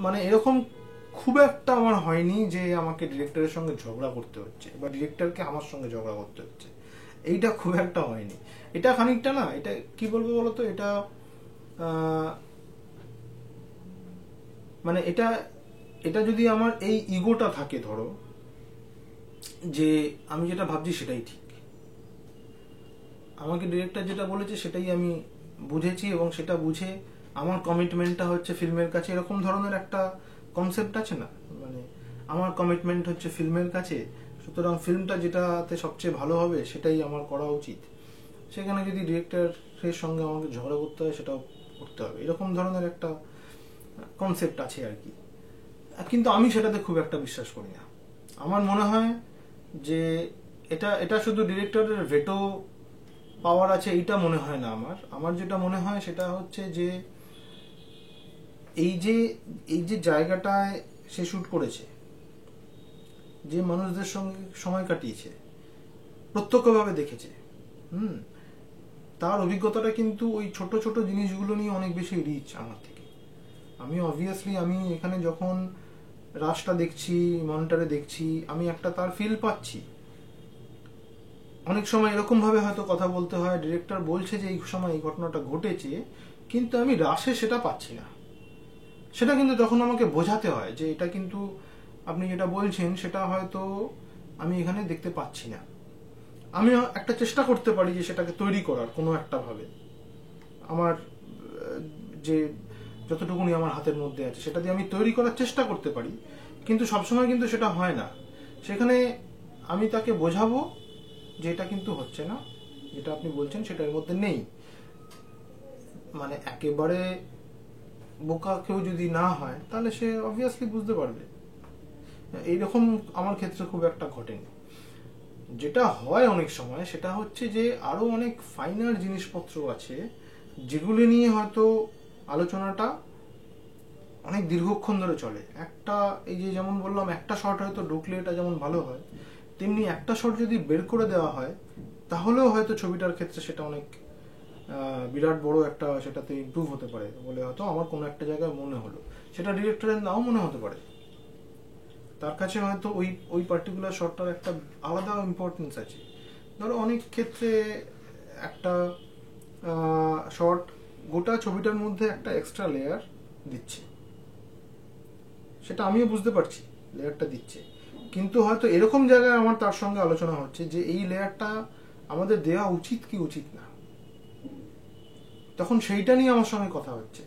মানে এরকম খুব একটা আমার হয়নি যে আমাকে ডিরেক্টরের সঙ্গে ঝগড়া করতে হচ্ছে বা ডিরেক্টরকে আমার সঙ্গে ঝগড়া করতে হচ্ছে, এইটা খুব একটা হয়নি। এটা খানিকটা না, এটা কি বলবো বলতো, এটা মানে এটা এটা যদি আমার এই ইগোটা থাকে, ধরো যে আমি যেটা ভাবছি সেটাই ঠিক, আমাকে ডিরেক্টর যেটা বলেছে সেটাই আমি বুঝেছি এবং সেটা বুঝে আমার কমিটমেন্টটা হচ্ছে ফিল্মের কাছে, এরকম ধরনের একটা কনসেপ্ট আছে না, মানে আমার কমিটমেন্ট হচ্ছে ফিল্মের কাছে, সুতরাং ফিল্মটা যেটাতে সবচেয়ে ভালো হবে সেটাই আমার করা উচিত। সেখানে যদি ডিরেক্টরের সঙ্গে আমাকে ঝগড়া করতে হয় সেটাও করতে হবে, এরকম ধরনের একটা কনসেপ্ট আছে আর কি। কিন্তু আমি সেটাতে খুব একটা বিশ্বাস করি না। আমার মনে হয় যে এটা এটা শুধু ডিরেক্টরের ভেটো পাওয়ার আছে এইটা মনে হয় না। আমার আমার যেটা মনে হয় সেটা হচ্ছে যে এই যে এই যে জায়গাটায় সে শুট করেছে, যে মানুষদের সঙ্গে সময় কাটিয়েছে, প্রত্যক্ষভাবে দেখেছে, হুম, তার অভিজ্ঞতাটা কিন্তু ওই ছোট ছোট জিনিসগুলো নিয়ে অনেক বেশি রিচ আমার থেকে। আমি অবভিয়াসলি আমি এখানে যখন রাশটা দেখছি, মনিটরে দেখছি, আমি একটা তার ফিল পাচ্ছি। অনেক সময় এরকম ভাবে হয়তো কথা বলতে হয়, ডিরেক্টর বলছে যে এই সময় এই ঘটনাটা ঘটেছে, কিন্তু আমি রাশে সেটা পাচ্ছি না। সেটা কিন্তু তখন আমাকে বোঝাতে হয় যে এটা কিন্তু আপনি যেটা বলছেন সেটা হয়তো আমি এখানে দেখতে পাচ্ছি না। আমি একটা চেষ্টা করতে পারি যে সেটাকে তৈরি করার কোনো একটা ভাবে, আমার যে যতটুকুনি আমার হাতের মধ্যে আছে সেটা দিয়ে আমি তৈরি করার চেষ্টা করতে পারি, কিন্তু সবসময় কিন্তু সেটা হয় না। সেখানে আমি তাকে বোঝাবো যে এটা কিন্তু হচ্ছে না, যেটা আপনি বলছেন সেটার মধ্যে নেই। মানে একেবারে বোকা কেউ যদি না হয় তাহলে সে অবভিয়াসলি বুঝতে পারবে। এইরকম আমার ক্ষেত্রে খুব একটা ঘটেনি। যেটা হয় অনেক সময় সেটা হচ্ছে যে আরো অনেক ফাইনার জিনিসপত্র আছে যেগুলো নিয়ে হয়তো আলোচনাটা অনেক দীর্ঘক্ষণ ধরে চলে। একটা এই যে যেমন বললাম একটা শট হয়তো ঢুকলে এটা যেমন ভালো হয়, তেমনি একটা শট যদি বের করে দেওয়া হয় তাহলেও হয়তো ছবিটার ক্ষেত্রে সেটা অনেক বিরাট বড় একটা সেটাতে ইমপ্রুভ হতে পারে বলে হয়তো আমার কোনো একটা জায়গায় মনে হলো। সেটা ডিরেক্টরের নাও মনে হতে পারে, তার কাছে হয়তো ওই ওই পার্টিকুলার শটটার একটা আলাদা ইম্পর্টেন্স আছে। ধরো অনেক ক্ষেত্রে একটা শট গোটা ছবিটার মধ্যে একটা এক্সট্রা লেয়ার দিচ্ছে, সেটা আমিও বুঝতে পারছি লেয়ারটা দিচ্ছে, কিন্তু হয়তো এরকম জায়গায় আমার তার সঙ্গে আলোচনা হচ্ছে যে এই লেয়ারটা আমাদের দেওয়া উচিত কি উচিত না। তখন সেইটা নিয়ে আমার সঙ্গে কথা হচ্ছে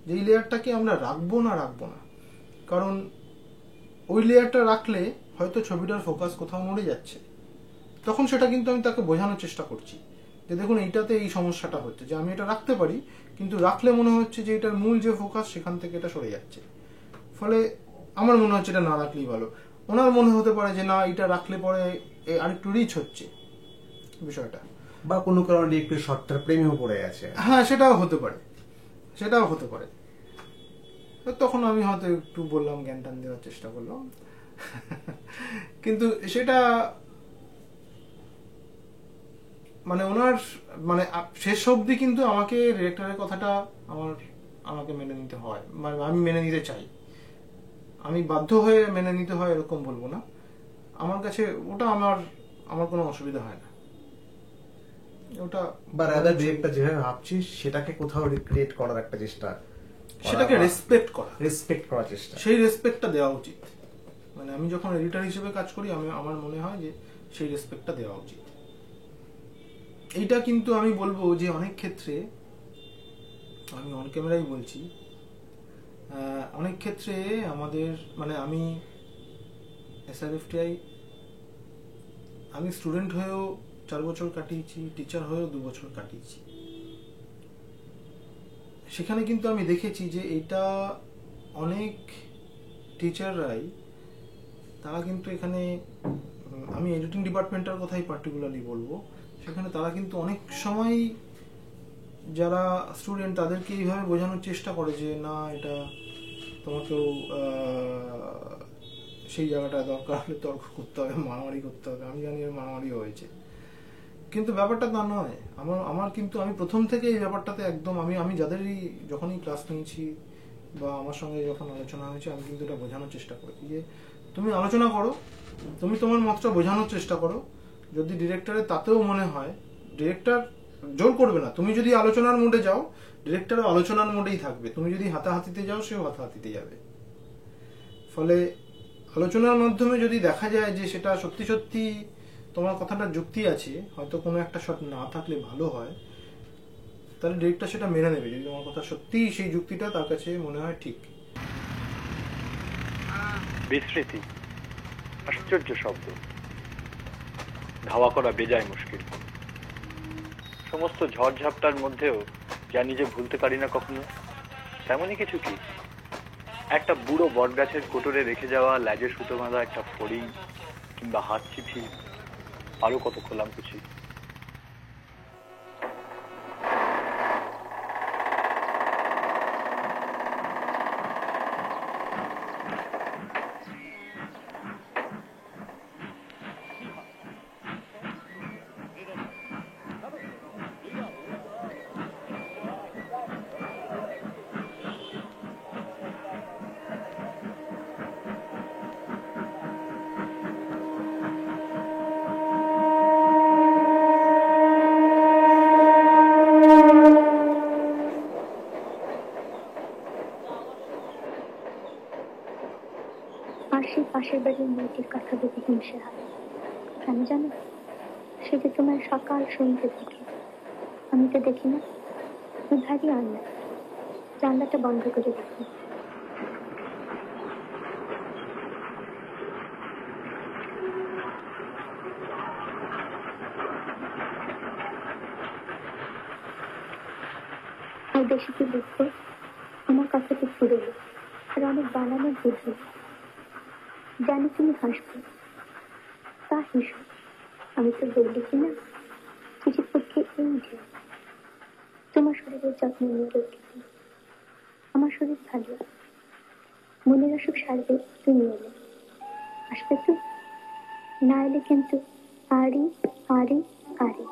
যে এই লেয়ারটাকে আমরা রাখবো না রাখবো না, কারণ ওই লেয়ারটা রাখলে হয়তো ছবিটার ফোকাস কোথাও নড়ে যাচ্ছে। তখন সেটা কিন্তু আমি তাকে বোঝানোর চেষ্টা করছি যে দেখুন এইটাতে এই সমস্যাটা হচ্ছে, যে আমি এটা রাখতে পারি কিন্তু রাখলে মনে হচ্ছে যে এটার মূল যে ফোকাস সেখান থেকে এটা সরে যাচ্ছে। ফলে আমার মনে হচ্ছে এটা না রাখলেই ভালো। ওনার মনে হতে পারে যে না এটা রাখলে পরে আরেকটু রিচ হচ্ছে বিষয়টা, বা কোনো কারণে একটু শর্টটার প্রেমেও পড়ে আছে। হ্যাঁ সেটাও হতে পারে, সেটাও হতে পারে। তখন আমি হয়তো একটু বললাম, জ্ঞান টান দেওয়ার চেষ্টা করলাম কিন্তু সেটা মানে ওনার মানে শেষ অবধি কিন্তু আমাকে ডিরেক্টরের কথাটা আমাকে মেনে নিতে হয়, মানে আমি মেনে নিতে চাই। আমি বাধ্য হয়ে মেনে নিতে হয় এরকম বলবো না, আমার কাছে ওটা আমার আমার কোনো অসুবিধা হয় না ওটা। বা রাদার ডিরেক্টর যেভাবে ভাবছিস সেটাকে কোথাও রিক্রিয়েট করার একটা চেষ্টা, সেটাকে রেসপেক্ট করার চেষ্টা, সেই রেসপেক্টটা দেওয়া উচিত। মানে আমি যখন এডিটর হিসেবে কাজ করি আমার মনে হয় যে সেই রেসপেক্টটা দেওয়া উচিত। এইটা কিন্তু আমি বলবো যে অনেক ক্ষেত্রে, আমি অন ক্যামেরাই বলছি, অনেক ক্ষেত্রে আমাদের মানে আমি SRFTI আমি স্টুডেন্ট হয়েও 4 বছর কাটিয়েছি, টিচার হয়েও 2 বছর কাটিয়েছি। সেখানে কিন্তু আমি দেখেছি যে এটা অনেক টিচাররাই তারা কিন্তু এখানে, আমি এডিটিং ডিপার্টমেন্টের কথাই পার্টিকুলারলি বলবো, সেখানে তারা কিন্তু অনেক সময় যারা স্টুডেন্ট তাদেরকে এইভাবে বোঝানোর চেষ্টা করে যে না এটা তোমাকেও সেই জায়গাটা দরকার হলে তর্ক করতে হবে, মারামারি করতে হবে। আমি জানি মারামারি হয়েছে, কিন্তু ব্যাপারটা তা নয়। আমার কিন্তু আমি প্রথম থেকে এই ব্যাপারটাতে একদম আমি যাদেরই যখনই ক্লাস নিয়েছি বা আমার সঙ্গে যখন আলোচনা হয়েছে আমি কিন্তু এটা বোঝানোর চেষ্টা করেছি যে তুমি আলোচনা করো, তুমি তোমার মতটা বোঝানোর চেষ্টা করো। যদি ডিরেক্টরের তাতেও মনে হয়, ডিরেক্টর জোর করবে না। তুমি যদি আলোচনার মুডে যাও, ডিরেক্টরও আলোচনার মুডেই থাকবে। তুমি যদি হাতাহাতিতে যাও, সেও হাতাহাতিতে যাবে। ফলে আলোচনার মাধ্যমে যদি দেখা যায় যে সেটা সত্যি সত্যি তোমার কথাটা যুক্তি আছে, হয়তো কোনো একটা শট না থাকলে ভালো হয়, তাহলে ডিরেক্টর সেটা মেনে নেবে। যদি তোমার কথা সত্যি সেই যুক্তিটা তার কাছে মনে হয় ঠিক। বিস্মৃতি আশ্চর্য শব্দ, ধাওয়া করা বেজায় মুশকিল। সমস্ত ঝড়ঝাপটার মধ্যেও জানি যে ভুলতে পারি না কখনো, তেমনই কিছু কি একটা বুড়ো বটগাছের কোটরে রেখে যাওয়া ল্যাজে সুতো বাঁধা একটা ফড়িং, কিংবা হাত চিঠি, আরো কত খোলামকুচি। আর সেই পাশের বাড়ির মেয়েটির কথা দেখে হিংসে হয়। কেন জানো? সে যে তোমার সকাল শুনতে থাকে, আমি তো দেখি না। ভারী আন্না, জানলাটা বন্ধ করে দেখি। আর বেশি কি লিখবো? আমার কথাটি পুরোলো আর অনেক বানানোর বুঝি। জানি তুমি হাসবে, তা হেসো। আমি তো বললি কিনা চিঠির পক্ষে এই যে তোমার শরীরের যত্ন নিয়ে রেখেছি। আমার শরীর ভালো, মনের অসুখ সারবে তুমি এলে। আসবে তো? না এলে কিন্তু আরি আরি আরি।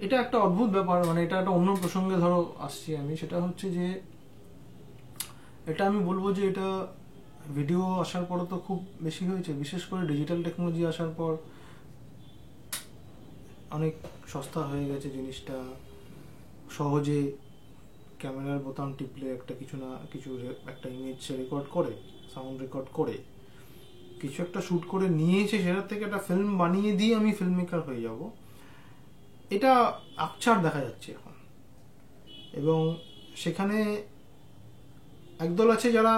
এটা একটা অদ্ভুত ব্যাপার, মানে এটা একটা অন্য প্রসঙ্গে ধরো আসছি আমি। সেটা হচ্ছে যে এটা আমি বলবো যে এটা ভিডিও আসার পর তো খুব বেশি হয়েছে, বিশেষ করে ডিজিটাল টেকনোলজি আসার পর অনেক সস্তা হয়ে গেছে জিনিসটা। সহজে ক্যামেরার বোতাম টিপলে একটা কিছু না কিছু একটা ইমেজ রেকর্ড করে, সাউন্ড রেকর্ড করে কিছু একটা শুট করে নিয়েছে, সেটার থেকে একটা ফিল্ম বানিয়ে দিয়ে আমি ফিল্ম মেকার হয়ে যাব, এটা আকছার দেখা যাচ্ছে এখন। এবং সেখানে একদল আছে যারা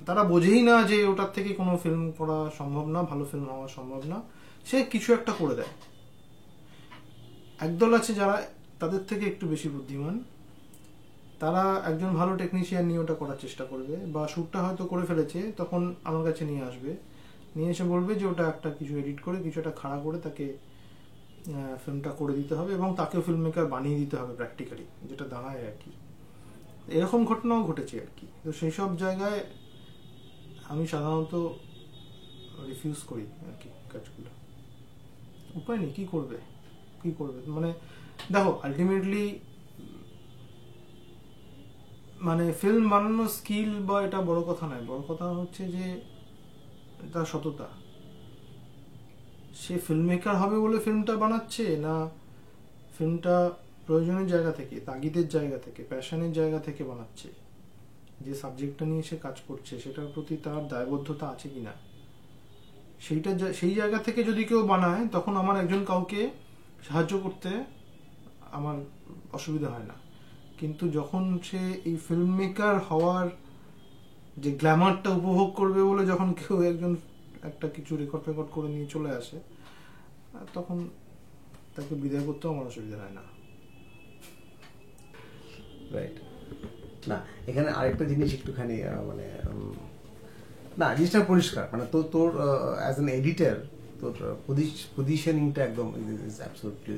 তারা বোঝেই না যে ওটার থেকে কোনো ফিল্ম করা সম্ভব না, ভালো ফিল্ম হওয়া সম্ভব না, সে কিছু একটা করে দেয়। একদল আছে যারা তাদের থেকে একটু বেশি বুদ্ধিমান, তারা একজন ভালো টেকনিশিয়ান নিয়ে ওটা করার চেষ্টা করবে, বা শ্যুটটা হয়তো করে ফেলেছে, তখন আমার কাছে নিয়ে আসবে, নিয়ে এসে বলবে যে ওটা একটা কিছু এডিট করে কিছু একটা খাড়া করে তাকে ফিল্মটা করে দিতে হবে, এবং তাকেও ফিল্ম মেকার বানিয়ে দিতে হবে প্র্যাকটিক্যালি, যেটা দাঁড়ায় আর কি। এরকম ঘটনাও ঘটেছে আর কি। তো সেই সব জায়গায় আমি সাধারণত রিফিউজ করি আর কি কাজগুলো। উপায় নেই, কি করবে মানে দেখো আলটিমেটলি মানে ফিল্ম বানানোর স্কিল বা এটা বড় কথা নয়, বড় কথা হচ্ছে যে তার সততা। সে ফিল্ম মেকার হবে বলে ফিল্মটা বানাচ্ছে, না ফিল্মটা প্রয়োজনের জায়গা থেকে, তাগিদের জায়গা থেকে, প্যাশনের জায়গা থেকে বানাচ্ছে। যে সাবজেক্টটা নিয়ে সে কাজ করছে সেটার প্রতি তার দায়বদ্ধতা আছে কিনা, সেইটা সেই জায়গা থেকে যদি কেউ বানায়, তখন আমার একজন কাউকে সাহায্য করতে আমার অসুবিধা হয় না। কিন্তু যখন সে এই ফিল্ম মেকার হওয়ার যে গ্ল্যামারটা উপভোগ করবে বলে যখন কেউ একজন একটা কিছু রেকর্ড করে নিয়ে চলে আসে, তখন তাকে বিদায় করতেও আমার অসুবিধা হয় না। রাইট। না, এখানে আরেকটা জিনিস একটুখানি মানে না জিনিসটা পরিষ্কার মানে তোর অ্যাজ অ্যান এডিটর তোর পজিশনিংটা একদম is absolutely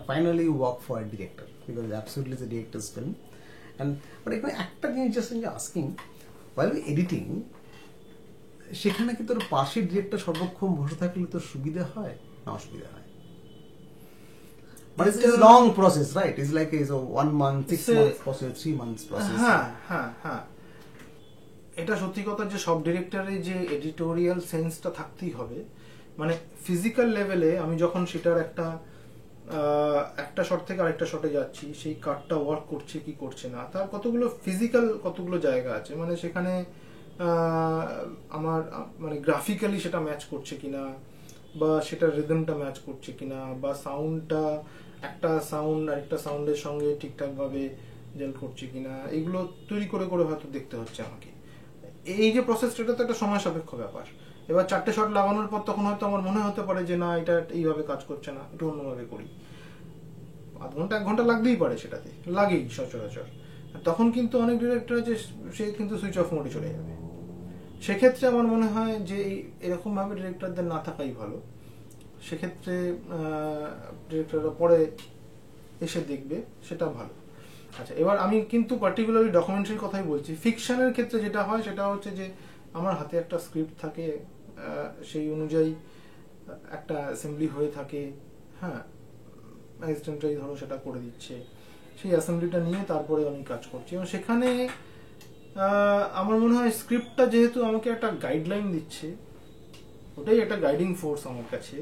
finally work for director because absolutely is a directors film and but এখানে একটা জিনিস জাস্ট আস্কিং ওয়াইল এডিটিং সেখানে কি তোর পাশের ডিরেক্টর সর্বক্ষণ বসে থাকলে তোর সুবিধা হয় না অসুবিধা হয়? But it's a long process, right? It's like it's a 1 month, 6 months process, 3 months process. হ্যাঁ এটা সত্যি কথা যে সব ডিরেক্টরের যে এডিটোরিয়াল সেন্সটা থাকতেই হবে, মানে ফিজিক্যাল লেভেলে আমি যখন সেটার একটা শট থেকে আরেকটা শটে যাচ্ছি, সেই কাটটা ওয়ার্ক করছে কি করছে না, তার কতগুলো ফিজিক্যাল কতগুলো জায়গা আছে, মানে সেখানে আমার মানে গ্রাফিক্যালি সেটা ম্যাচ করছে কিনা, বা সেটার রিদমটা ম্যাচ করছে কিনা, বা সাউন্ডটা একটা সাউন্ড আরেকটা সাউন্ডের সঙ্গে ঠিকঠাক ভাবে জেল করছে কিনা, এগুলো তৈরি করে করে হয়তো দেখতে হচ্ছে আমাকে। এই যে প্রসেসটা, এটা তো একটা সময় সাপেক্ষ ব্যাপার। এবার 4টে শট লাগানোর পর তখন হয়তো আমার মনে হতে পারে যে না, এটা এইভাবে কাজ করছে না, একটু অন্যভাবে করি। আধ ঘন্টা 1 ঘন্টা লাগতেই পারে, সেটাতে লাগেই সচরাচর। তখন কিন্তু অনেক ডিরেক্টর আছে সে কিন্তু সুইচ অফ মোডে চলে যাবে। সেক্ষেত্রে আমার মনে হয় যে এরকম ভাবে ডিরেক্টরদের না থাকাই ভালো। সেক্ষেত্রে ডিরেক্টররা পরে এসে দেখবে, সেটা ভালো। আচ্ছা, এবার আমি কিন্তু পার্টিকুলারলি ডকুমেন্টারির কথাই বলছি। ফিকশনের ক্ষেত্রে যেটা হয় সেটা হচ্ছে যে আমার হাতে একটা স্ক্রিপ্ট থাকে, সেই অনুযায়ী একটা অ্যাসেম্বলি হয়ে থাকে। হ্যাঁ, অ্যাসিস্ট্যান্টরাই ধরো সেটা করে দিচ্ছে, সেই অ্যাসেম্বলিটা নিয়ে তারপরে আমি কাজ করছি। এবং সেখানে আমার মনে হয় স্ক্রিপ্টটা যেহেতু আমাকে একটা গাইডলাইন দিচ্ছে, ওটাই একটা গাইডিং ফোর্স আমার কাছে,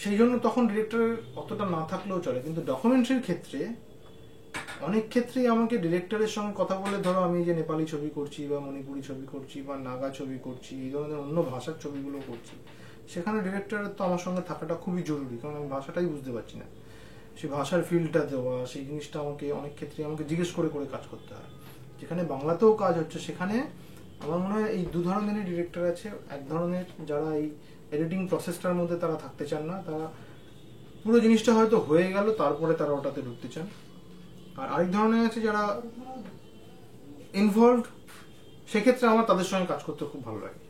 সেই জন্য তখন ডিরেক্টরের অতটা না থাকলেও চলে। কিন্তু ডকুমেন্টারির ক্ষেত্রে অনেক ক্ষেত্রেই আমাকে ডিরেক্টরের সঙ্গে কথা বলে, ধরো আমি যে নেপালি ছবি করছি বা মণিপুরি ছবি করছি বা নাগা ছবি করছি, এই ধরনের অন্য ভাষার ছবিগুলো করছি, সেখানে ডিরেক্টরের তো আমার সঙ্গে থাকাটা খুবই জরুরি, কারণ আমি ভাষাটাই বুঝতে পারছি না। সেই ভাষার ফিল্ডটা দেওয়া, সেই জিনিসটা আমাকে অনেক ক্ষেত্রে আমাকে জিজ্ঞেস করে করে কাজ করতে হয়। যেখানে বাংলাতেও কাজ হচ্ছে, সেখানে আমার মনে হয় এই 2 ধরনেরই ডিরেক্টর আছে। এক ধরনের যারা এই এডিটিং প্রসেসটার মধ্যে তারা থাকতে চান না, তারা পুরো জিনিসটা হয়তো হয়ে গেল তারপরে তারা ওটাতে ঢুকতে চান। আর আরেক ধরনের আছে যারা ইনভলভড, সেক্ষেত্রে আমার তাদের সঙ্গে কাজ করতে খুব ভালো লাগে।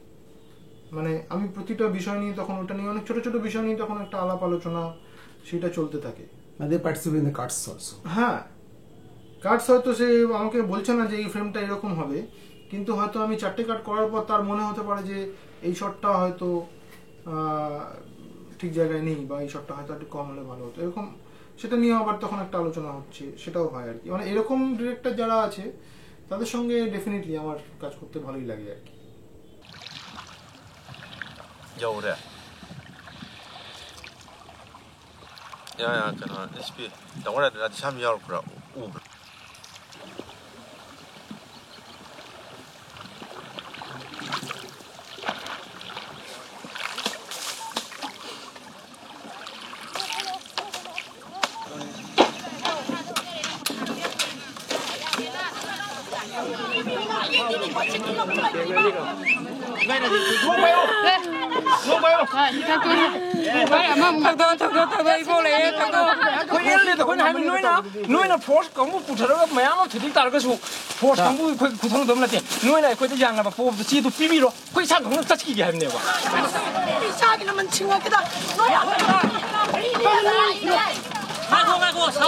মানে আমি প্রতিটা বিষয় নিয়ে তখন ওটা নিয়ে অনেক ছোট ছোট বিষয় নিয়ে তখন একটা আলাপ আলোচনা সেটা চলতে থাকে। They participate in the cuts also. হ্যাঁ, কাটস হয়তো সে আমাকে বলছে না যে এই ফ্রেমটা এরকম হবে, কিন্তু হয়তো আমি 4টে কাট করার পর তার মনে হতে পারে যে এই শটটা হয়তো ঠিক জায়গায় নেই, বা এই শটটা হয়তো একটু কম হলে ভালো হতো, এরকম সেটা নিয়ে আবার তখন একটা আলোচনা হচ্ছে, সেটাও হয় আর কি। মানে এরকম ডিরেক্টর যারা আছে তাদের সঙ্গে ডেফিনেটলি আমার কাজ করতে ভালোই লাগে আর কি। 有的。呀，可能 HP，等会儿来下面要不了5。快给我上！